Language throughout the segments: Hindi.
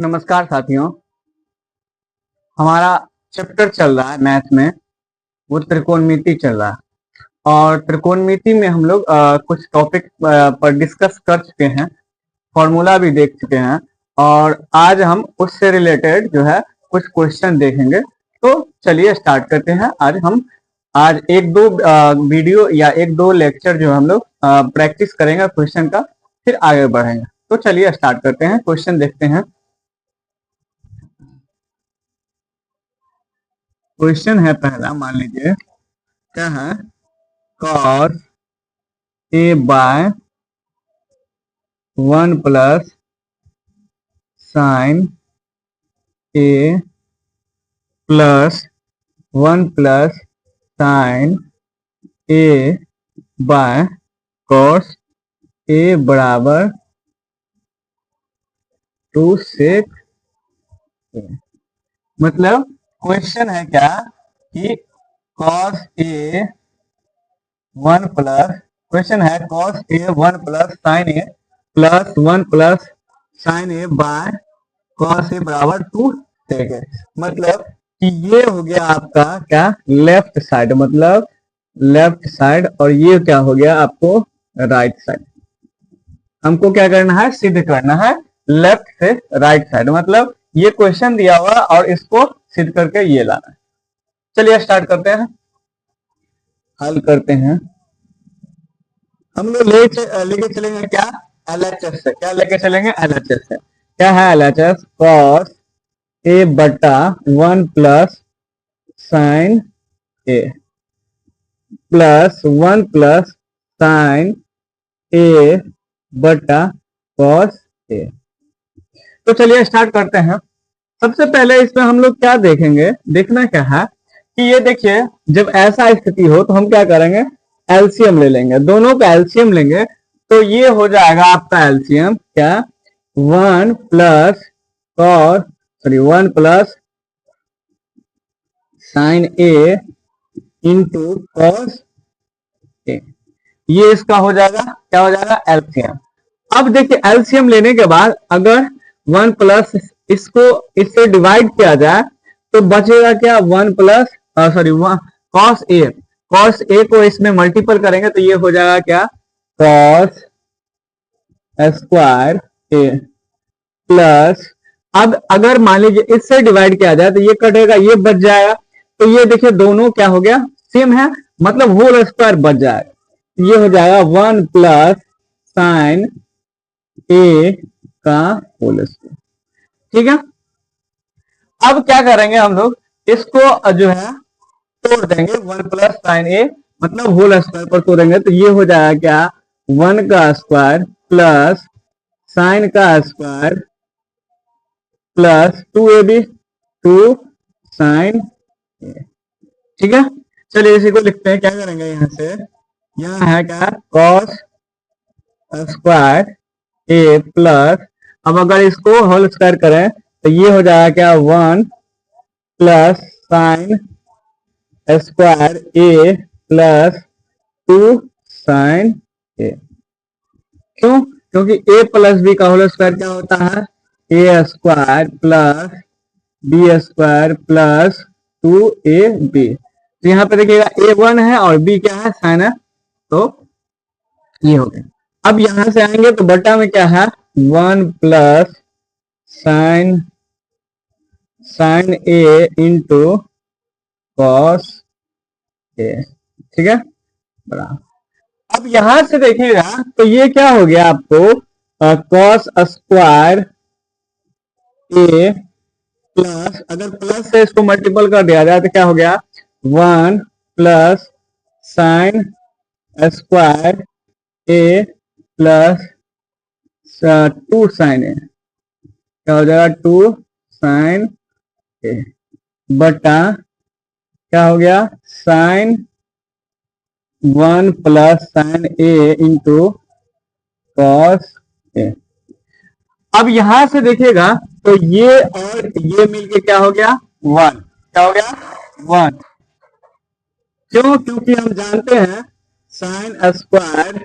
नमस्कार साथियों। हमारा चैप्टर चल रहा है मैथ में, वो त्रिकोणमिति चल रहा है। और त्रिकोणमिति में हम लोग कुछ टॉपिक पर डिस्कस कर चुके हैं, फॉर्मूला भी देख चुके हैं। और आज हम उससे रिलेटेड जो है कुछ क्वेश्चन देखेंगे। तो चलिए स्टार्ट करते हैं। आज एक दो वीडियो या एक दो लेक्चर जो हम लोग प्रैक्टिस करेंगे क्वेश्चन का, फिर आगे बढ़ेंगे। तो चलिए स्टार्ट करते हैं, क्वेश्चन देखते हैं। क्वेश्चन है पहला, मान लीजिए क्या है, cos a by 1 plus sine a plus 1 plus sine a by cos a बराबर 2 sec a। मतलब क्वेश्चन है क्या कि cos a 1 प्लस, क्वेश्चन है cos a 1 plus sine a plus 1 plus sine a by cos a बराबर 2 sec a। मतलब कि ये हो गया आपका क्या, लेफ्ट साइड, मतलब लेफ्ट साइड, और ये क्या हो गया आपको राइट साइड। हमको क्या करना है, सिद्ध करना है लेफ्ट से राइट साइड। मतलब ये क्वेश्चन दिया हुआ और इसको सिद्ध करके ये लाना है। चलिए स्टार्ट करते हैं, हल करते हैं। हम लोग लेके चलेंगे क्या, एलएचएस से। क्या लेके चलेंगे, एलएचएस से। क्या है एलएचएस, कॉस ए बटा 1 प्लस साइन ए प्लस 1 प्लस साइन ए बटा कॉस ए। तो चलिए स्टार्ट करते हैं। सबसे पहले इसमें हम लोग क्या देखेंगे, देखना क्या है कि ये देखिए, जब ऐसा स्थिति हो तो हम क्या करेंगे, एलसीएम ले लेंगे, दोनों का एलसीएम लेंगे। तो ये हो जाएगा आपका एलसीएम क्या, 1 plus cos, sorry 1 plus sine A into cos A. ये इसका हो जाएगा, क्या हो जाएगा, एलसीएम। अब देखिए एलसीएम लेने के बाद अगर 1 प्लस इसको इससे डिवाइड किया जाए तो बचेगा क्या, 1 plus sorry cos A, cos A को इसमें मल्टीपल करेंगे तो ये हो जाएगा क्या, कॉस स्क्वायर ए प्लस, अब अगर मान लीजिए इससे डिवाइड किया जाए तो ये कटेगा, ये बच जाएगा। तो ये देखिए दोनों क्या हो गया, सेम है, मतलब होल स्क्वायर बच जाएगा। ये हो जाएगा 1 प्लस साइन ए का होल स्क्वायर। ठीक है। अब क्या करेंगे हम लोग, इसको जो है तोड़ देंगे, 1 प्लस साइन ए मतलब होल स्क्वायर पर तोड़ेंगे तो ये हो जाएगा क्या, 1 का स्क्वायर प्लस साइन का स्क्वायर प्लस 2ab 2 साइन ए। ठीक है। चलिए इसी को लिखते हैं, क्या करेंगे यहां से, यहां है क्या, कॉस स्क्वायर ए प्लस, अब अगर इसको होल स्क्वायर करें तो ये हो जाएगा क्या, 1 plus sine square A plus 2 sine A. क्यों, क्योंकि ए प्लस बी का होल स्क्वायर क्या होता है, A square plus B square plus 2ab। तो यहाँ पे देखिएगा ए 1 है और बी क्या है, साइन है, तो ये हो गया। अब यहां से आएंगे तो बटा में क्या है, 1 plus sign sign A into cos ए। ठीक है, बराबर। अब यहां से देखिएगा तो ये क्या हो गया आपको, कॉस स्क्वायर ए प्लस, अगर प्लस से इसको मल्टीपल कर दिया जाए तो क्या हो गया, 1 plus sine square A plus 2 sine ए, क्या हो जाएगा, 2 साइन ए बटा क्या हो गया, sign 1 plus sine A into cos ए। अब यहां से देखिएगा तो ये और ये मिलके क्या हो गया, 1, क्या हो गया, 1। क्यों, क्योंकि हम जानते हैं sign square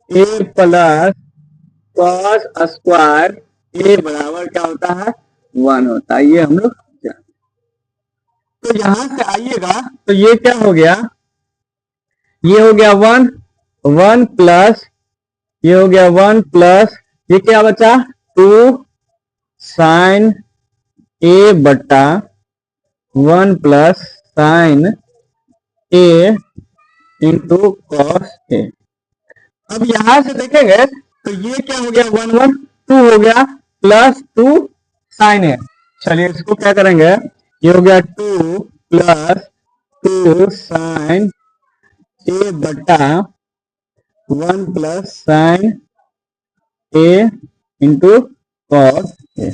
A plus cos square ए बराबर क्या होता है, 1 होता है, ये हम लोग तो यहां से आइएगा तो ये क्या हो गया, ये हो गया 1, 1 प्लस ये हो गया 1 प्लस ये क्या बचा 2 साइन ए बटा 1 plus sine A into cos ए। अब यहां से देखेंगे तो ये क्या हो गया 1 1 2 हो गया प्लस 2 साइन ए। चलिए इसको क्या करेंगे, ये हो गया 2 प्लस 2 साइन ए बटा 1 plus sine A into cos ए।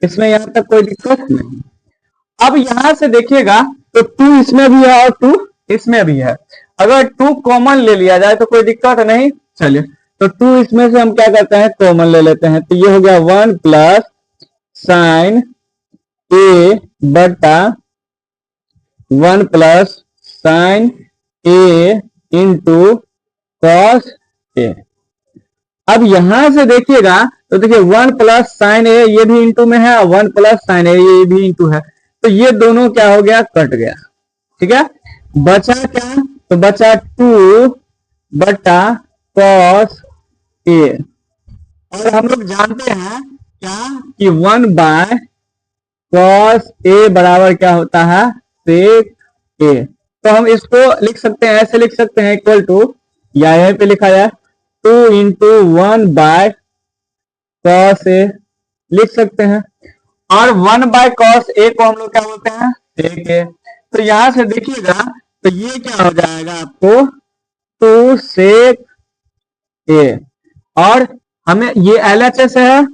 इसमें यहां तक कोई दिक्कत नहीं। अब यहां से देखिएगा तो 2 इसमें भी है और 2 इसमें भी है, अगर 2 कॉमन ले लिया जाए तो कोई दिक्कत नहीं। चलिए तो 2 इसमें से हम क्या करते हैं कॉमन ले लेते हैं, तो ये हो गया 1 प्लस साइन ए बटा 1 plus sine A into cos ए। अब यहां से देखिएगा तो देखिए 1 प्लस साइन ए ये भी इंटू में है और 1 प्लस साइन ए ये भी इंटू है, तो ये दोनों क्या हो गया कट गया। ठीक है, बचा क्या, तो बचा 2 बटा कॉस ए। और हम लोग जानते हैं क्या कि 1 बाय कॉस ए बराबर क्या होता है सेक ए। तो हम इसको लिख सकते हैं, ऐसे लिख सकते हैं इक्वल टू, या यहीं पे लिखा जाए 2 इंटू 1 बाय कॉस ए लिख सकते हैं, और 1 बाय कॉस ए को हम लोग क्या बोलते हैं सेक ए। तो यहां से देखिएगा तो ये क्या हो जाएगा आपको 2 सेक ए, और हमें ये LHS है,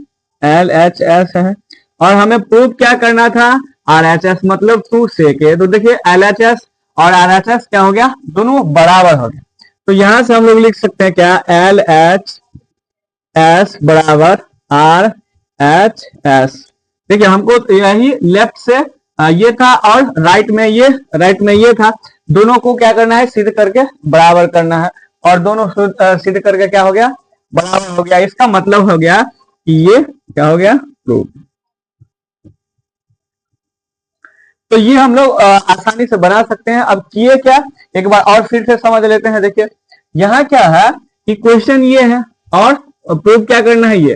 LHS है, और हमें प्रूव क्या करना था RHS मतलब 2 सेक ए। तो देखिए LHS और RHS क्या हो गया दोनों बराबर हो गया, तो यहां से हम लोग लिख सकते हैं क्या LHS बराबर RHS। देखिए हमको यही लेफ्ट से ये था और राइट में ये था, दोनों को क्या करना है सिद्ध करके बराबर करना है, और दोनों सिद्ध करके क्या हो गया बराबर हो गया। इसका मतलब हो गया कि ये क्या हो गया प्रूफ। तो ये हम लोग आसानी से बना सकते हैं। अब किए क्या, एक बार और फिर से समझ लेते हैं। देखिए यहाँ क्या है कि क्वेश्चन ये है और प्रूफ क्या करना है ये,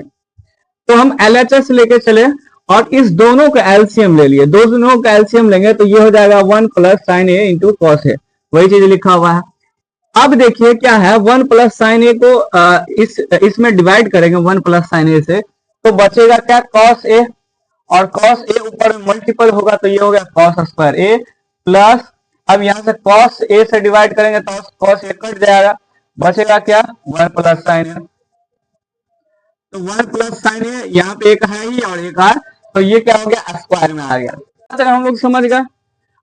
तो हम LHS लेके चले और इस दोनों का एलसीएम ले लिए, दोनों का एलसीएम लेंगे तो ये हो जाएगा 1 plus sine A into cos ए, वही चीज लिखा हुआ है। अब देखिए क्या है 1 प्लस साइन ए को इसमें डिवाइड करेंगे 1 प्लस साइन ए से, तो बचेगा क्या कॉस ए, और कॉस ए ऊपर में मल्टीपल होगा तो ये हो गया कॉस स्क्वायर ए प्लस, अब यहां से कॉस ए से डिवाइड करेंगे तो कॉस ए कट जाएगा, बचेगा क्या 1 प्लस साइन ए। तो 1 प्लस साइन ए यहाँ पे एक है ही और एक आर, तो ये क्या हो गया स्क्वायर में आ गया। हम लोग समझ गए।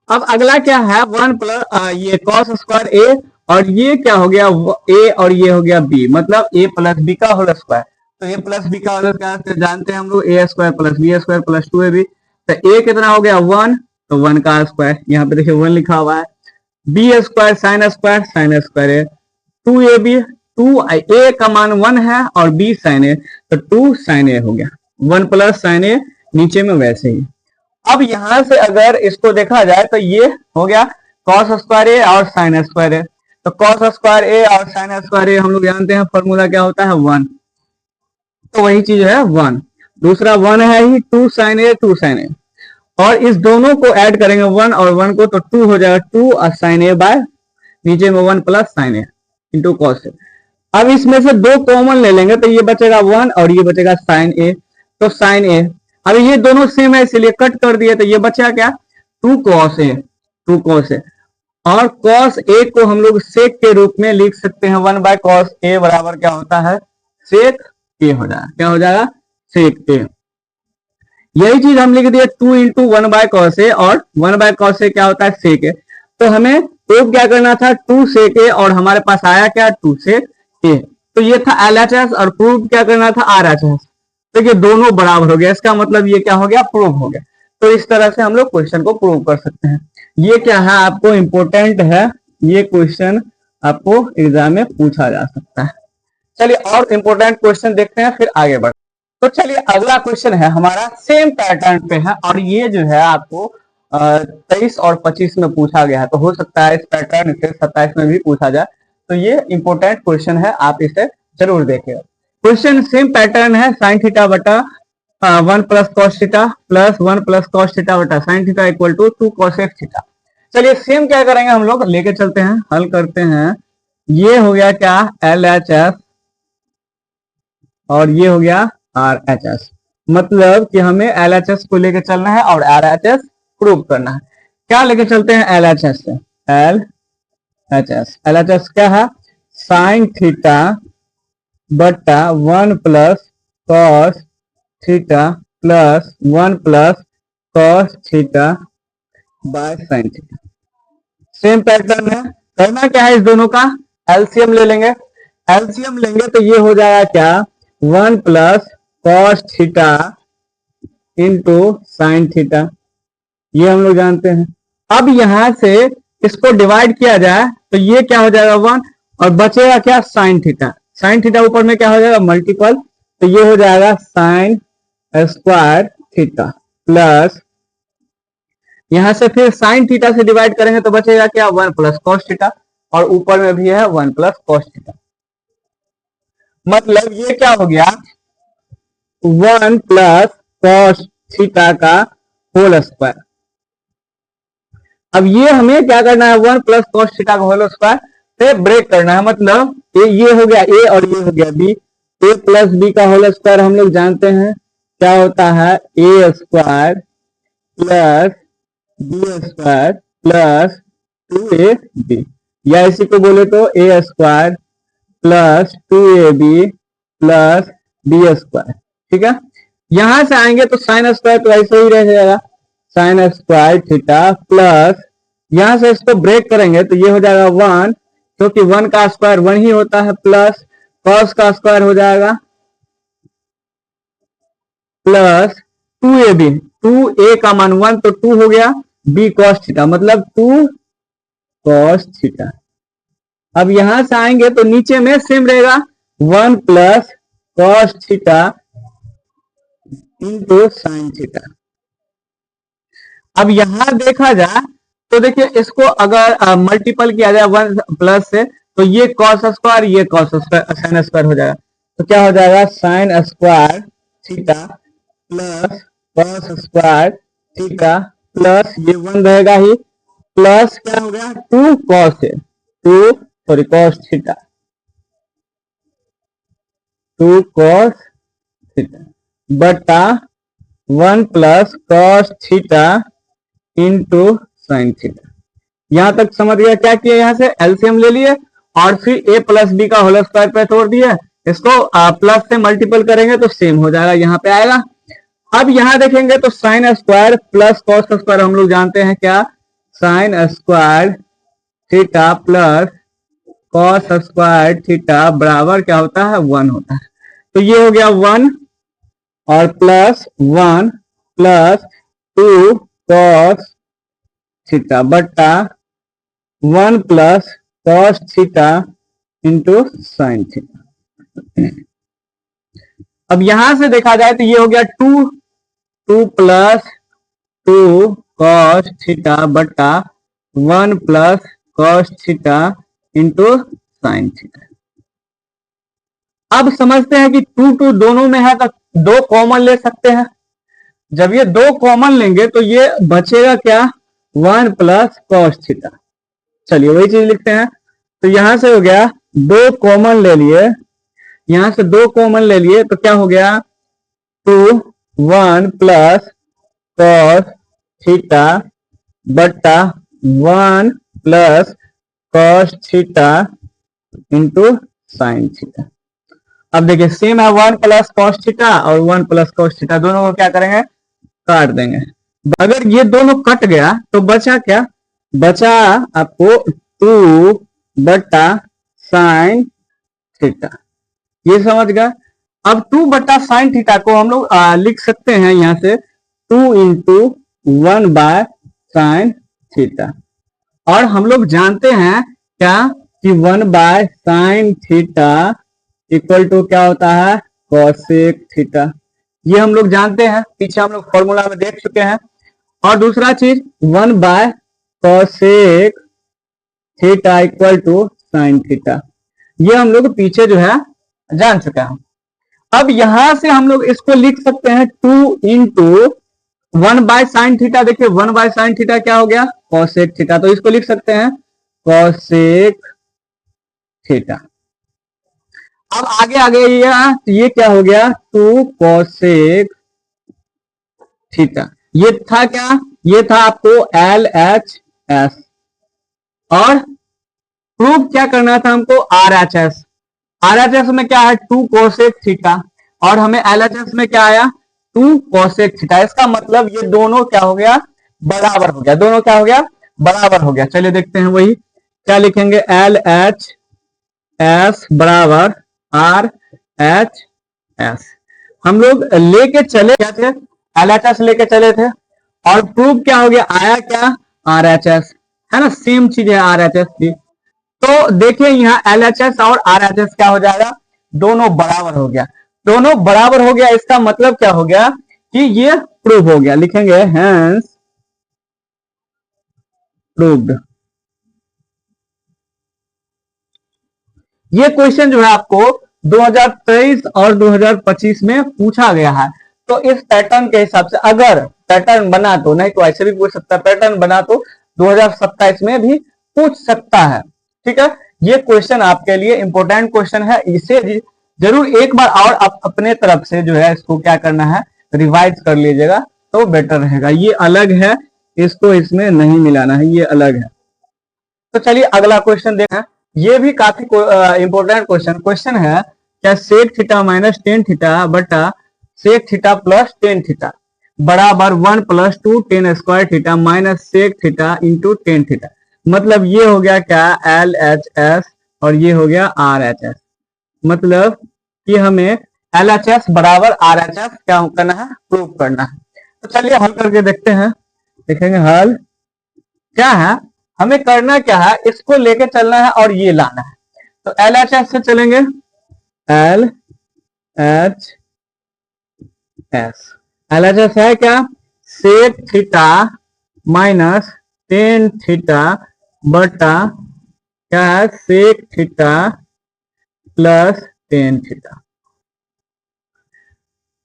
अब अगला क्या है 1 प्लस ये कॉस स्क्वायर ए, और ये क्या हो गया ए और ये हो गया बी, मतलब ए प्लस बी का होल स्क्वायर। तो ए प्लस बी का होल स्क्वायर जानते हैं हम लोग A square plus B square plus 2ab। तो ए कितना हो गया 1, तो 1 का स्क्वायर, यहाँ पे देखिए 1 लिखा हुआ है, बी स्क्वायर साइन स्क्वायर है 2ab, 2 ए का मान 1 है और बी साइन ए, तो 2 साइन ए हो गया, 1 प्लस साइन ए नीचे में वैसे ही। अब यहां से अगर इसको देखा जाए तो ये हो गया कॉस स्क्वायर ए और साइन स्क्वायर ए, तो कॉस स्क्वायर ए और साइन स्क्वायर ए हम लोग जानते हैं फॉर्मूला क्या होता है 1, तो वही चीज है 1। दूसरा 1 है ही 2 साइन ए, और इस दोनों को ऐड करेंगे 1 और 1 को, तो 2 हो जाएगा 2 और साइन ए बाय नीचे में 1 plus sine A into cos ए। अब इसमें से 2 कॉमन ले लेंगे तो ये बचेगा 1 और ये बचेगा साइन ए, तो साइन ए, अब ये दोनों सेम है इसलिए कट कर दिए, तो ये बचा क्या 2 कॉस ए, और कॉस ए को हम लोग सेक के रूप में लिख सकते हैं 1 बाय कॉस ए बराबर क्या होता है सेक ए हो जाएगा, क्या हो जाएगा सेक ए। यही चीज हम लिख दिए 2 इंटू 1 बाय कॉस ए, और 1 बाय कॉस ए क्या होता है सेक ए। तो हमें प्रूफ क्या करना था 2 सेक ए, और हमारे पास आया क्या 2 सेक ए, तो ये था LHS, और प्रूफ क्या करना था RHS। तो ये दोनों बराबर हो गया, इसका मतलब ये क्या हो गया प्रूफ हो गया। तो इस तरह से हम लोग क्वेश्चन को प्रूव कर सकते हैं। ये क्या है आपको इंपॉर्टेंट है, ये क्वेश्चन आपको एग्जाम में पूछा जा सकता है। चलिए और इंपॉर्टेंट क्वेश्चन देखते हैं फिर आगे बढ़ते हैं। तो चलिए अगला क्वेश्चन है हमारा सेम पैटर्न पे है, और ये जो है आपको 23 और 25 में पूछा गया है, तो हो सकता है इस पैटर्न से 27 में भी पूछा जाए। तो ये इंपॉर्टेंट क्वेश्चन है, आप इसे जरूर देखिएगा। क्वेश्चन सेम पैटर्न है, साइन थीटा बटा 1 plus cos theta plus 1 plus cos theta बटा sine theta equal to 2 cosec theta. चलिए सेम क्या करेंगे, हम लोग लेके चलते हैं, हल करते हैं। ये हो गया क्या, एल एच एस, और ये हो गया आर एच एस। मतलब कि हमें एल एच एस को लेके चलना है और आर एच एस प्रूव करना है। क्या लेके चलते हैं एल एच एस से, L H S, L H S क्या है, साइन थीटा बटा 1 plus cos theta plus 1 plus cos theta by sine theta. Same pattern है, करना क्या है, इस दोनों का एलसीएम ले लेंगे। एलसीएम लेंगे तो ये हो जाएगा क्या, 1 plus cos theta into sine theta, ये हम लोग जानते हैं। अब यहां से इसको डिवाइड किया जाए तो ये क्या हो जाएगा 1, और बचेगा क्या, साइन थीटा। साइन थीटा ऊपर में क्या हो जाएगा, मल्टीपल, तो ये हो जाएगा साइन स्क्वायर थीटा प्लस, यहां से फिर साइन थीटा से डिवाइड करेंगे तो बचेगा क्या, 1 प्लस कॉस थीटा, और ऊपर में भी है 1 प्लस कॉस थीटा। मतलब ये क्या हो गया, 1 प्लस कॉस थीटा का होल स्क्वायर। अब ये हमें क्या करना है, 1 प्लस कॉस थीटा का होल स्क्वायर से ब्रेक करना है। मतलब ये हो गया ए और ये हो गया बी, ए प्लस बी का होल स्क्वायर हम लोग जानते हैं क्या होता है, A square plus B square plus 2ab, या इसी को बोले तो A square plus 2ab plus B square. ठीक है, यहां से आएंगे तो साइन स्क्वायर तो ऐसे ही रह जाएगा, साइन स्क्वायर थीटा प्लस, यहां से इसको ब्रेक करेंगे तो ये हो जाएगा 1, क्योंकि 1 का स्क्वायर 1 ही होता है, प्लस कॉस का स्क्वायर हो जाएगा प्लस 2ab, 2a का मान 1 तो 2 हो गया, b कॉस थीटा मतलब 2 कॉस थीटा। अब यहां से आएंगे तो नीचे में सेम रहेगा, 1 plus cos theta into sine theta. अब यहां देखा जाए तो देखिए इसको अगर मल्टीपल किया जाए 1 प्लस से तो ये कॉस स्क्वायर, ये कॉस स्क्वायर, साइन स्क्वायर हो जाएगा, तो क्या हो जाएगा, sine square theta plus cos square theta plus ये 1 रहेगा ही, प्लस क्या हो गया 2 cos, 2 cos theta, 2 cos theta बटा 1 plus cos theta into sine theta. यहां तक समझ गया, क्या किया, यहां से एलसीएम ले लिए और फिर ए प्लस बी का होल स्क्वायर पे तोड़ दिए, इसको प्लस से मल्टीपल करेंगे तो सेम हो जाएगा, यहाँ पे आएगा। अब यहां देखेंगे तो sine square plus cos square हम लोग जानते हैं क्या, sine square theta plus cos square theta बराबर क्या होता है, 1 होता है। तो ये हो गया 1 और प्लस 1 प्लस 2 कॉस थीटा बटा 1 plus cos theta into sine theta. अब यहां से देखा जाए तो ये हो गया 2 प्लस 2 कॉस थीटा बटा 1 plus cos theta into sine theta. अब समझते हैं कि 2 दोनों में है तो 2 कॉमन ले सकते हैं। जब ये 2 कॉमन लेंगे तो ये बचेगा क्या, 1 प्लस कॉस थीटा। चलिए वही चीज लिखते हैं, तो यहां से हो गया 2 कॉमन ले लिए, यहां से 2 कॉमन ले लिए तो क्या हो गया 2 1 प्लस कॉस थीटा बटा 1 plus cos theta into sine theta. अब देखिए सेम है, 1 प्लस कॉस थीटा और 1 प्लस कॉस थीटा, दोनों को क्या करेंगे, काट देंगे। अगर ये दोनों कट गया तो बचा क्या, बचा आपको 2 बटा साइन थीटा, ये समझ गया। अब 2 बटा साइन थीटा को हम लोग लिख सकते हैं यहां से 2 इंटू 1 बाय साइन थीटा, और हम लोग जानते हैं क्या कि 1 by sine theta equal to क्या होता है, कॉसेक थीटा। ये हम लोग जानते हैं, पीछे हम लोग फॉर्मूला में देख चुके हैं। और दूसरा चीज 1/cosec theta equal to sine theta, ये हम लोग पीछे जो है जान चुके हैं। अब यहां से हम लोग इसको लिख सकते हैं 2 इंटू 1/sin थीटा। देखिए 1/sin थीटा क्या हो गया, cosec थीटा, तो इसको लिख सकते हैं cosec थीटा। अब आगे आगे ये क्या हो गया 2 cosec थीटा। ये था क्या, ये था आपको LHS, और प्रूफ क्या करना था हमको RHS। RHS में क्या है 2 cosec थीटा, और हमें LHS में क्या आया 2 cosec थीटा। इसका मतलब ये दोनों क्या हो गया, बराबर हो गया, दोनों क्या हो गया, बराबर हो गया। चलिए देखते हैं, वही क्या लिखेंगे, LHS बराबर RHS। हम लोग लेके चले क्या थे, LHS लेके चले थे, और प्रूफ क्या हो गया, आया क्या RHS, है ना, सेम चीज है RHS भी। तो देखिए यहाँ LHS और RHS क्या हो जाएगा, दोनों बराबर हो गया, दोनों बराबर हो गया। इसका मतलब क्या हो गया कि ये प्रूव हो गया, लिखेंगे हेंस प्रूव्ड। ये क्वेश्चन जो है आपको 2023 और 2025 में पूछा गया है। तो इस पैटर्न के हिसाब से अगर पैटर्न बना तो, नहीं तो ऐसे भी पूछ सकता है, पैटर्न बना तो 2027 में भी पूछ सकता है। ठीक है, ये क्वेश्चन आपके लिए इंपॉर्टेंट क्वेश्चन है, इसे जरूर एक बार और आप अपने तरफ से जो है इसको क्या करना है, रिवाइज कर लीजिएगा तो बेटर रहेगा। ये अलग है, इसको इसमें नहीं मिलाना है, ये अलग है। तो चलिए अगला क्वेश्चन देखें, ये भी काफी इंपॉर्टेंट क्वेश्चन है। क्या sec theta minus tan theta बटा sec theta plus tan theta बराबर 1 + 2 tan square theta minus sec theta into tan theta. मतलब ये हो गया क्या LHS, और ये हो गया RHS। मतलब कि हमें LHS बराबर RHS क्या करना है, प्रूव करना है। तो चलिए हल करके देखते हैं, देखेंगे हल क्या है। हमें करना क्या है, इसको लेके चलना है और ये लाना है। तो LHS से चलेंगे, LHS है क्या, sec theta minus tan theta बटा क्या है, sec theta plus tan theta.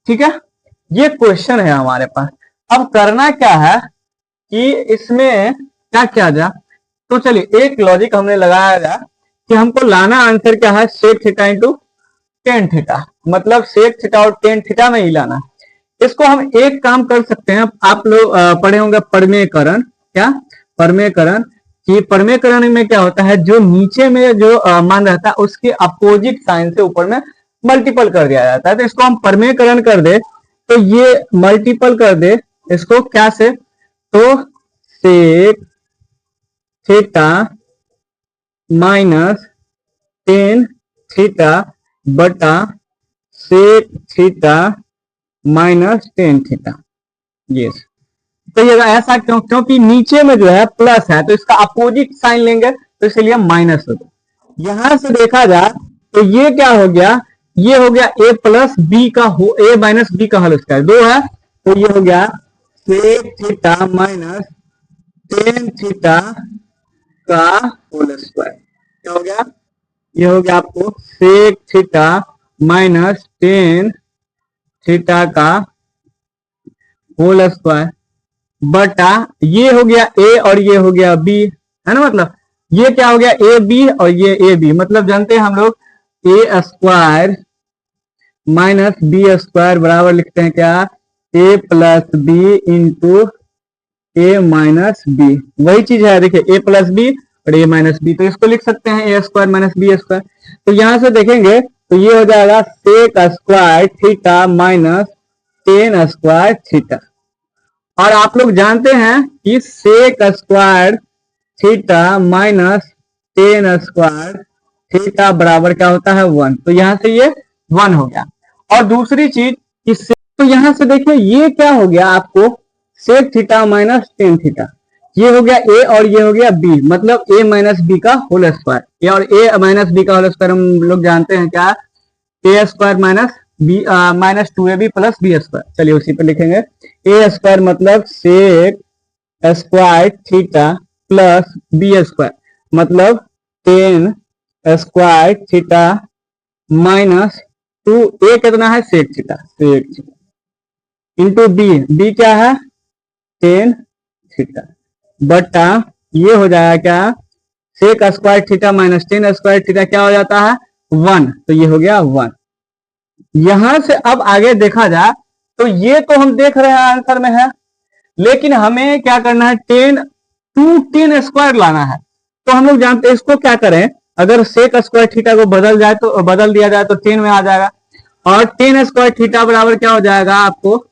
ठीक है, ये क्वेश्चन है हमारे पास। अब करना क्या है कि इसमें क्या किया जाए, तो चलिए एक लॉजिक हमने लगाया जाए कि हमको लाना आंसर क्या है, sec theta into tan theta. मतलब सेक थीटा और टेन थीटा में ही लाना है। इसको हम एक काम कर सकते हैं, आप लोग पढ़े होंगे परमेयकरण। क्या परमेयकरण, कि परमेयकरण में क्या होता है, जो नीचे में जो मान रहता है उसके अपोजिट साइन से ऊपर में मल्टीपल कर दिया जाता है। तो इसको हम परमेयकरण कर दे तो ये मल्टीपल कर दे इसको क्या से, तो sec theta minus tan theta बटा sec theta minus tan theta. ये तो ये ऐसा क्यों, क्योंकि नीचे में जो है प्लस है तो इसका अपोजिट साइन लेंगे तो इसलिए माइनस हो गया। यहां से देखा जाए तो ये क्या हो गया, ये हो गया a प्लस बी का हो, a माइनस बी का होल स्क्वायर, दो है तो ये हो गया sec theta minus tan theta का होल स्क्वायर। क्या हो गया, ये हो गया आपको sec theta minus tan theta का होल स्क्वायर बटा ये हो गया a और ये हो गया b, है ना। मतलब ये क्या हो गया ए बी और ये ए बी, मतलब जानते हैं हम लोग A square minus B square बराबर लिखते हैं क्या, ए प्लस बी इंटू ए माइनस बी। वही चीज है, देखिए ए प्लस बी और ए माइनस बी, तो इसको लिख सकते हैं A square minus B square. तो यहां से देखेंगे तो ये हो जाएगा sec square theta minus tan square theta. और आप लोग जानते हैं कि sec square theta minus tan square theta बराबर क्या होता है 1, तो यहां से ये 1 हो गया। और दूसरी चीज कि तो यहां से देखिए ये क्या हो गया आपको sec theta minus tan theta, ये हो गया ए और ये हो गया बी, मतलब ए माइनस बी का होल स्क्वायर। ए और ए माइनस बी का होल स्क्वायर हम लोग जानते हैं क्या, A square minus B minus 2ab plus B square. चलिए उसी पे लिखेंगे, ए स्क्वायर मतलब sec square theta plus B square मतलब tan square theta minus 2, A कितना है sec theta, into B, B क्या है टेन थीटा, बटा ये हो जाएगा क्या sec square theta minus tan square theta क्या हो जाता है 1, तो ये हो गया 1। यहां से अब आगे देखा जाए तो ये तो हम देख रहे हैं आंसर में है, लेकिन हमें क्या करना है 10 स्क्वायर लाना है। तो हम लोग जानते हैं इसको क्या करें, अगर सेक स्क्वायर थीटा को बदल दिया जाए तो 10 में आ जाएगा, और 10 स्क्वायर थीटा बराबर क्या हो जाएगा आपको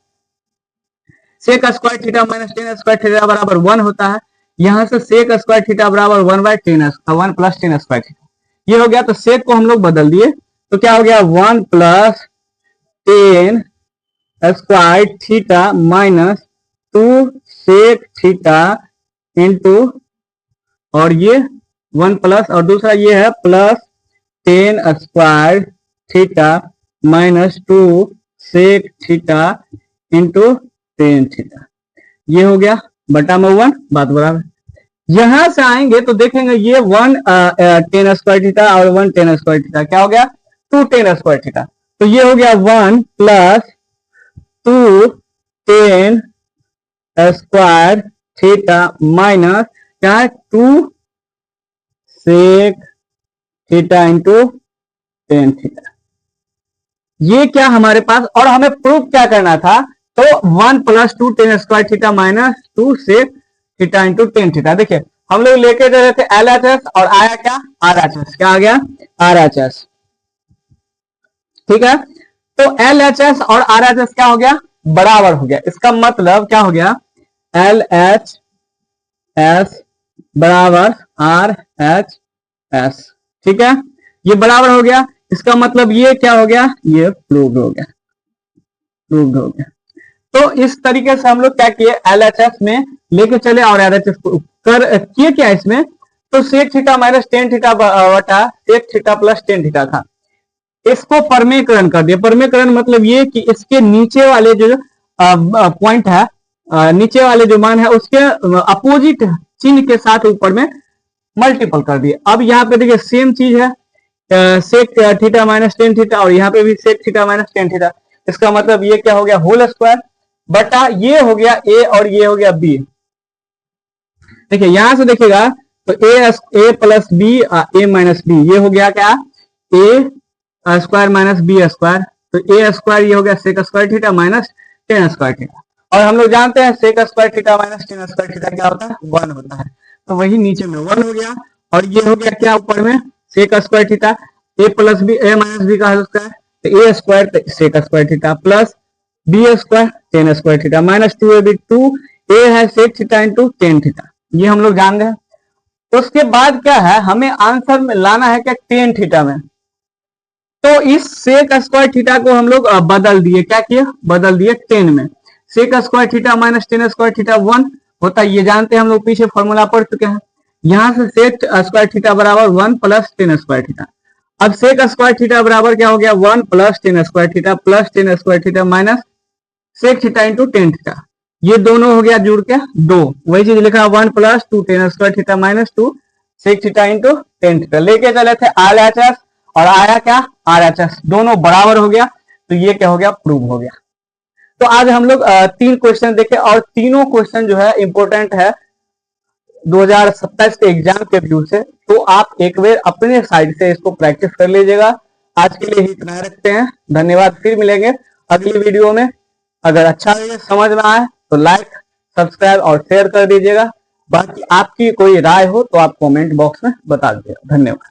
sec square theta minus 10 square theta बराबर 1 होता है। यहां से सेक स्क्वायर थीटा बराबर 1 प्लस 10 स्क्वायर थीटा, ये हो गया। तो सेक को हम लोग बदल दिए तो क्या हो गया 1 plus 10 square theta minus 2 sec theta into, और ये 1 प्लस, और दूसरा ये है plus 10 square theta minus 2 sec theta into 10 theta, ये हो गया बटा में 1, बात बराबर। यहां से आएंगे तो देखेंगे ये 1 10 स्क्वायर थीटा और 1 10 स्क्वायर थीटा क्या हो गया 2 10 स्क्वायर थीटा, तो ये हो गया 1 प्लस 2 10 स्क्वायर थीटा माइनस क्या है 2 सेक थीटा इंटू 10 थीटा, ये क्या हमारे पास, और हमें प्रूफ क्या करना था, तो 1 plus 2 10 square theta minus 2 sec theta into 10 theta. देखिए हम लोग लेके जा रहे थे LHS और आया क्या RHS, क्या आ गया RHS, ठीक है। तो LHS और RHS क्या हो गया बराबर हो गया, इसका मतलब क्या हो गया LHS बराबर RHS, ठीक है, ये बराबर हो गया। इसका मतलब ये क्या हो गया, ये प्रूव्ड हो गया, प्रूव्ड हो गया। तो इस तरीके से हम लोग क्या किए LHS में लेके चले और RHS को कर किए क्या इसमें, तो सेक थीटा माइनस 10 थीटा बटा सेक थीटा प्लस 10 थीटा था, इसको परमेकरण कर दिया। परमेकरण मतलब ये कि इसके नीचे वाले जो पॉइंट है, नीचे वाले जो मान है उसके अपोजिट चिन्ह के साथ ऊपर में मल्टीपल कर दिए। अब यहाँ पे देखिए सेम चीज है सेक थीटा माइनस 10 थीटा, और यहाँ पे भी सेक थीटा माइनस 10 थीटा, इसका मतलब ये क्या हो गया होल स्क्वायर बटा ये हो गया ए और ये हो गया बी। देखिए यहां से देखिएगा तो A plus B A minus B, ये हो गया क्या A square minus B square, तो ए स्क्वायर ये हो गया sec square theta minus 10 square theta, और हम लोग जानते हैं sec square theta minus 10 square theta क्या होता है 1 होता है, तो वही नीचे में 1 हो गया, और ये हो गया क्या ऊपर में sec square theta A plus B A minus B का स्क्वायर, तो A square sec square theta plus B square 10 square theta minus 2ab, 2 A है सेक थीटा इंटू 10 थीटा, ये हम लोग जान रहे हैं। उसके बाद क्या है हमें आंसर में लाना है क्या 10 थीटा में, तो इस सेक स्क्वायर थीटा को हम लोग बदल दिए, क्या किए बदल दिए 10 में। Sec square theta minus 10 square theta 1 होता है, ये जानते हैं हम लोग पीछे फॉर्मूला पढ़ चुके हैं। यहां से सेक स्क्वायर थीटा बराबर 1 प्लस 10 स्क्वायर थीटा, अब सेक स्क्वायर थीटा बराबर क्या हो गया 1 plus 10 square theta plus 10 square theta minus sec theta into 10 theta, ये दोनों हो गया जुड़ के 2, वही चीज लिखा 1 plus 2 10 square theta minus 2 sec theta into 10 theta, लेके चले थे LHS और आया क्या RHS, दोनों बराबर हो गया, तो ये क्या हो गया प्रूव हो गया। तो आज हम लोग 3 क्वेश्चन देखे, और तीनों क्वेश्चन जो है इंपॉर्टेंट है 2027 के एग्जाम के व्यू से, तो आप एक बार अपने साइड से इसको प्रैक्टिस कर लीजिएगा। आज के लिए ही इतना रखते हैं, धन्यवाद, फिर मिलेंगे अगली वीडियो में। अगर अच्छा लगे समझ में आए तो लाइक सब्सक्राइब और शेयर कर दीजिएगा, बाकी आपकी कोई राय हो तो आप कमेंट बॉक्स में बता दीजिएगा। धन्यवाद।